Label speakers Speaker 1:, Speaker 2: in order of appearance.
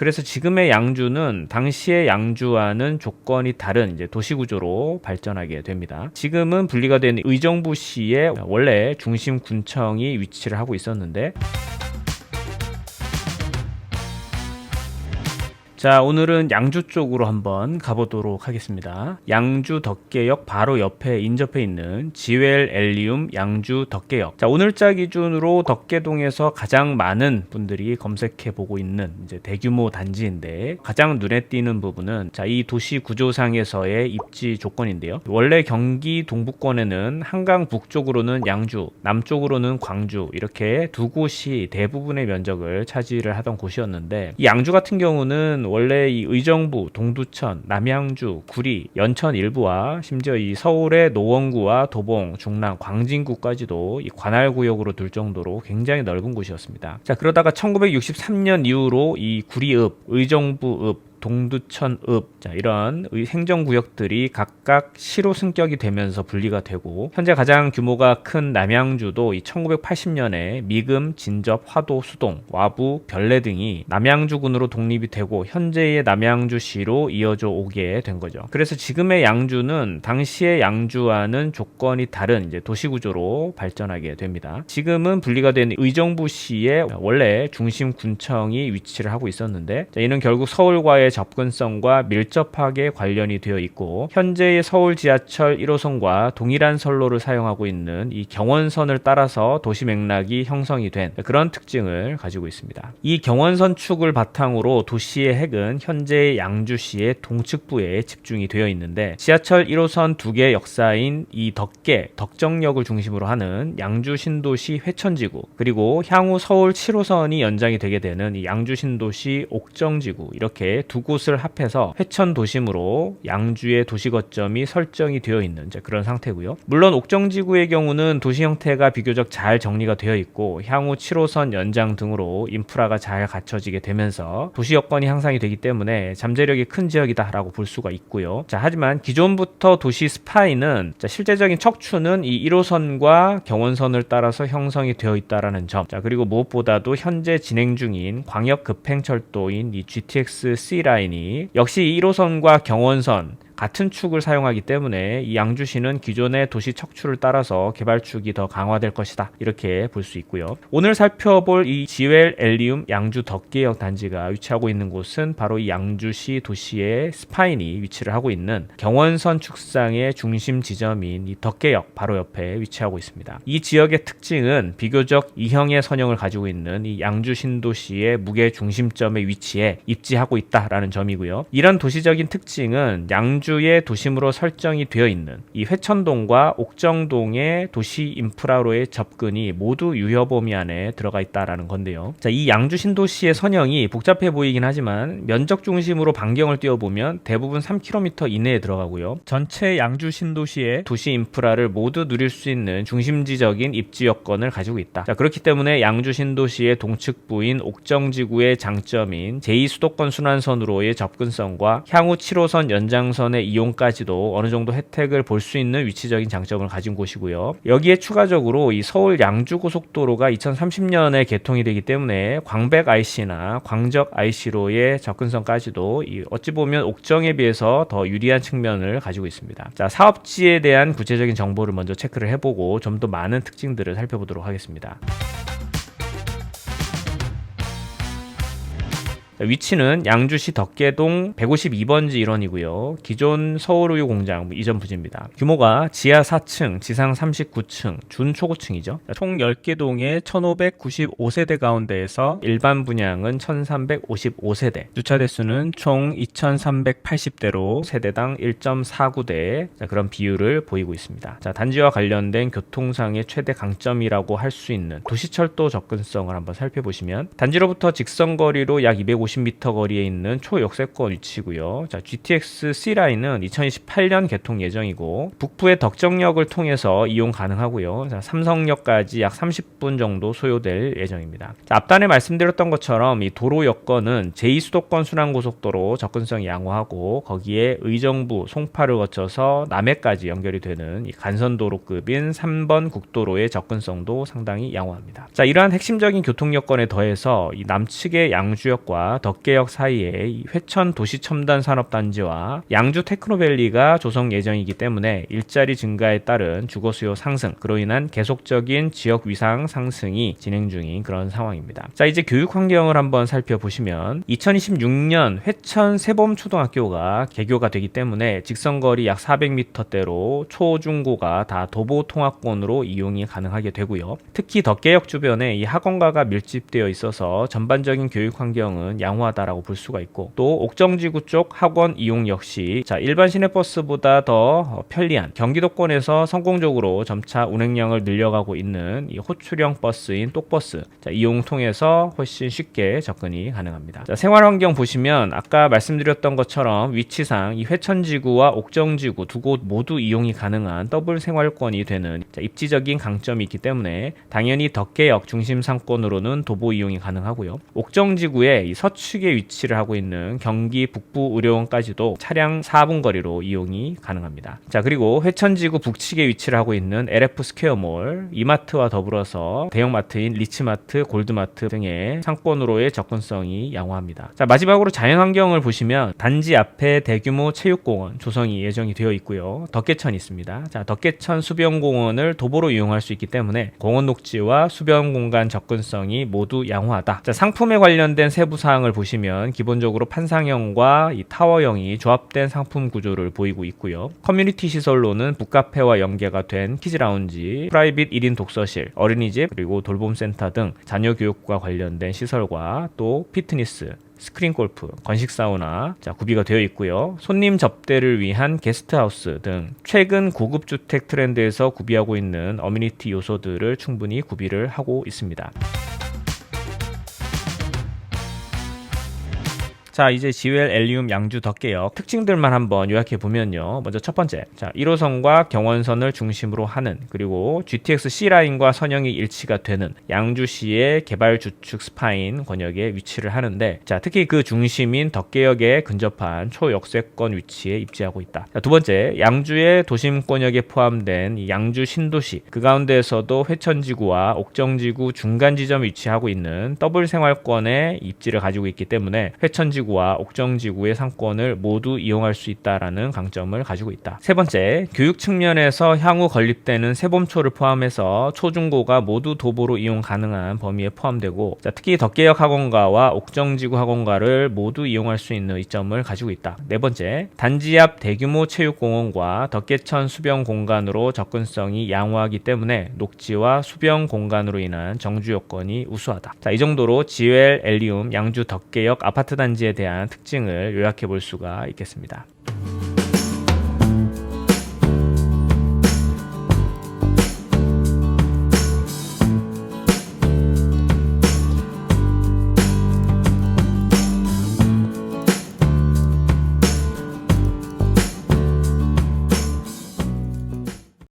Speaker 1: 그래서 지금의 양주는 당시의 양주와는 조건이 다른 이제 도시구조로 발전하게 됩니다. 지금은 분리가 된 의정부시에 원래 중심군청이 위치를 하고 있었는데, 자, 오늘은 양주 쪽으로 한번 가보도록 하겠습니다. 양주 덕계역 바로 옆에 인접해 있는 지웰 엘리움 양주 덕계역. 자, 오늘자 기준으로 덕계동에서 가장 많은 분들이 검색해 보고 있는 이제 대규모 단지인데, 가장 눈에 띄는 부분은 자, 이 도시 구조상에서의 입지 조건인데요. 원래 경기 동부권에는 한강 북쪽으로는 양주, 남쪽으로는 광주 이렇게 두 곳이 대부분의 면적을 차지를 하던 곳이었는데, 이 양주 같은 경우는 원래 이 의정부, 동두천, 남양주, 구리, 연천 일부와 심지어 이 서울의 노원구와 도봉, 중랑, 광진구까지도 이 관할구역으로 둘 정도로 굉장히 넓은 곳이었습니다. 자, 그러다가 1963년 이후로 이 구리읍, 의정부읍, 동두천읍, 자, 이런 행정구역들이 각각 시로 승격이 되면서 분리가 되고, 현재 가장 규모가 큰 남양주도 이 1980년에 미금, 진접, 화도, 수동, 와부, 별내 등이 남양주군으로 독립이 되고 현재의 남양주시로 이어져 오게 된 거죠. 그래서 지금의 양주는 당시의 양주와는 조건이 다른 이제 도시구조로 발전하게 됩니다. 지금은 분리가 된 의정부시에 원래 중심군청이 위치를 하고 있었는데, 자, 이는 결국 서울과의 접근성과 밀접하게 관련이 되어 있고, 현재의 서울 지하철 1호선과 동일한 선로를 사용하고 있는 이 경원선을 따라서 도시 맥락이 형성이 된 그런 특징을 가지고 있습니다. 이 경원선 축을 바탕으로 도시의 핵은 현재의 양주시의 동측부에 집중이 되어 있는데, 지하철 1호선 두 개 역사인 이 덕계, 덕정역을 중심으로 하는 양주 신도시 회천지구, 그리고 향후 서울 7호선이 연장이 되게 되는 이 양주 신도시 옥정지구, 이렇게 두 곳을 합해서 회천 도심으로 양주의 도시 거점이 설정이 되어 있는 그런 상태고요. 물론 옥정지구의 경우는 도시 형태가 비교적 잘 정리가 되어 있고, 향후 7호선 연장 등으로 인프라가 잘 갖춰지게 되면서 도시 여건이 향상이 되기 때문에 잠재력이 큰 지역이다라고 볼 수가 있고요. 자, 하지만 기존부터 도시 스파이는 실제적인 척추는 이 1호선과 경원선을 따라서 형성이 되어 있다라는 점. 자, 그리고 무엇보다도 현재 진행 중인 광역 급행철도인 이 GTX C 라인이 역시 1호선과 경원선 같은 축을 사용하기 때문에 이 양주시는 기존의 도시 척추를 따라서 개발축이 더 강화될 것이다, 이렇게 볼 수 있고요. 오늘 살펴볼 이 지웰 엘리움 양주 덕계역 단지가 위치하고 있는 곳은 바로 이 양주시 도시의 스파인이 위치를 하고 있는 경원선 축상의 중심 지점인 이 덕계역 바로 옆에 위치하고 있습니다. 이 지역의 특징은 비교적 이형의 선형을 가지고 있는 이 양주 신도시의 무게 중심점의 위치에 입지하고 있다라는 점이고요. 이런 도시적인 특징은 양주의 도심으로 설정이 되어 있는 이 회천동과 옥정동의 도시 인프라로의 접근이 모두 유효 범위 안에 들어가 있다라는 건데요. 자, 이 양주 신도시의 선형이 복잡해 보이긴 하지만 면적 중심으로 반경을 띄워보면 대부분 3km 이내에 들어가고요. 전체 양주 신도시의 도시 인프라를 모두 누릴 수 있는 중심지적인 입지 여건을 가지고 있다. 자, 그렇기 때문에 양주 신도시의 동측부인 옥정지구의 장점인 제2수도권 순환선으로의 접근성과 향후 7호선 연장선의 이용까지도 어느 정도 혜택을 볼 수 있는 위치적인 장점을 가진 곳이고요. 여기에 추가적으로 이 서울 양주고속도로가 2030년에 개통이 되기 때문에 광백 IC나 광적 IC로의 접근성까지도 어찌 보면 옥정에 비해서 더 유리한 측면을 가지고 있습니다. 자, 사업지에 대한 구체적인 정보를 먼저 체크를 해보고 좀 더 많은 특징들을 살펴보도록 하겠습니다. 위치는 양주시 덕계동 152번지 일원이고요. 기존 서울우유 공장 이전 부지입니다. 규모가 지하 4층, 지상 39층, 준초고층이죠. 총 10개 동에 1595세대 가운데에서 일반 분양은 1355세대, 주차 대수는 총 2380대로 세대당 1.49대 그런 비율을 보이고 있습니다. 자, 단지와 관련된 교통상의 최대 강점이라고 할 수 있는 도시철도 접근성을 한번 살펴보시면, 단지로부터 직선거리로 약 250m 거리에 있는 초역세권 위치고요. 자, GTX C 라인은 2028년 개통 예정이고 북부의 덕정역을 통해서 이용 가능하고요. 자, 삼성역까지 약 30분 정도 소요될 예정입니다. 자, 앞단에 말씀드렸던 것처럼 이 도로 여건은 제2수도권 순환고속도로 접근성이 양호하고, 거기에 의정부, 송파를 거쳐서 남해까지 연결이 되는 이 간선도로급인 3번 국도로의 접근성도 상당히 양호합니다. 자, 이러한 핵심적인 교통 여건에 더해서 이 남측의 양주역과 덕계역 사이에 이 회천 도시첨단산업단지와 양주 테크노밸리가 조성 예정이기 때문에 일자리 증가에 따른 주거 수요 상승, 그로 인한 계속적인 지역 위상 상승이 진행 중인 그런 상황입니다. 자, 이제 교육 환경을 한번 살펴보시면 2026년 회천 세범초등학교가 개교가 되기 때문에 직선거리 약 400m대로 초중고가 다 도보 통학권으로 이용이 가능하게 되고요. 특히 덕계역 주변에 이 학원가가 밀집되어 있어서 전반적인 교육 환경은 양호하다라고 볼 수가 있고, 또 옥정지구 쪽 학원 이용 역시 일반 시내버스보다 더 편리한, 경기도권에서 성공적으로 점차 운행량을 늘려가고 있는 이 호출형 버스인 똑버스 이용 통해서 훨씬 쉽게 접근이 가능합니다. 생활환경 보시면 아까 말씀드렸던 것처럼 위치상 이 회천지구와 옥정지구 두 곳 모두 이용이 가능한 더블 생활권이 되는 입지적인 강점이 있기 때문에 당연히 덕계역 중심 상권으로는 도보 이용이 가능하고요. 옥정지구의 이 서측에 위치를 하고 있는 경기 북부의료원까지도 차량 4분 거리로 이용이 가능합니다. 자, 그리고 회천지구 북측에 위치를 하고 있는 LF 스퀘어몰, 이마트와 더불어서 대형마트인 리치마트, 골드마트 등의 상권으로의 접근성이 양호합니다. 자, 마지막으로 자연환경을 보시면 단지 앞에 대규모 체육공원 조성이 예정이 되어 있고요. 덕계천이 있습니다. 자, 덕계천 수변공원을 도보로 이용할 수 있기 때문에 공원 녹지와 수변 공간 접근성이 모두 양호하다. 자, 상품에 관련된 세부 사항을 보시면 기본적으로 판상형과 이 타워형이 조합된 상품 구조를 보이고 있고요. 커뮤니티 시설로는 북카페와 연계가 된 키즈라운지, 프라이빗 1인 독서실, 어린이집, 그리고 돌봄센터 등 자녀 교육과 관련된 시설과 또 피트니스, 스크린 골프, 건식 사우나 구비가 되어 있고요. 손님 접대를 위한 게스트하우스 등 최근 고급 주택 트렌드에서 구비하고 있는 어미니티 요소들을 충분히 구비를 하고 있습니다. 자, 이제 지웰 엘리움 양주 덕계역 특징들만 한번 요약해 보면요. 먼저 첫 번째, 1호선과 경원선을 중심으로 하는, 그리고 GTX C라인과 선형이 일치가 되는 양주시의 개발 주축 스파인 권역에 위치를 하는데, 특히 그 중심인 덕계역에 근접한 초역세권 위치에 입지하고 있다. 자, 두 번째, 양주의 도심권역에 포함된 이 양주 신도시, 그 가운데에서도 회천지구와 옥정지구 중간 지점에 위치하고 있는 더블 생활권에 입지를 가지고 있기 때문에 회천지구와 옥정지구의 상권을 모두 이용할 수 있다라는 강점을 가지고 있다. 세 번째, 교육 측면에서 향후 건립되는 세범초를 포함해서 초중고가 모두 도보로 이용 가능한 범위에 포함되고, 특히 덕계역 학원가와 옥정지구 학원가를 모두 이용할 수 있는 이점을 가지고 있다. 네 번째, 단지 앞 대규모 체육공원과 덕계천 수변 공간으로 접근성이 양호하기 때문에 녹지와 수변 공간으로 인한 정주 요건이 우수하다. 이 정도로 지웰 엘리움 양주 덕계역 아파트 단지에 대한 특징을 요약해 볼 수가 있겠습니다.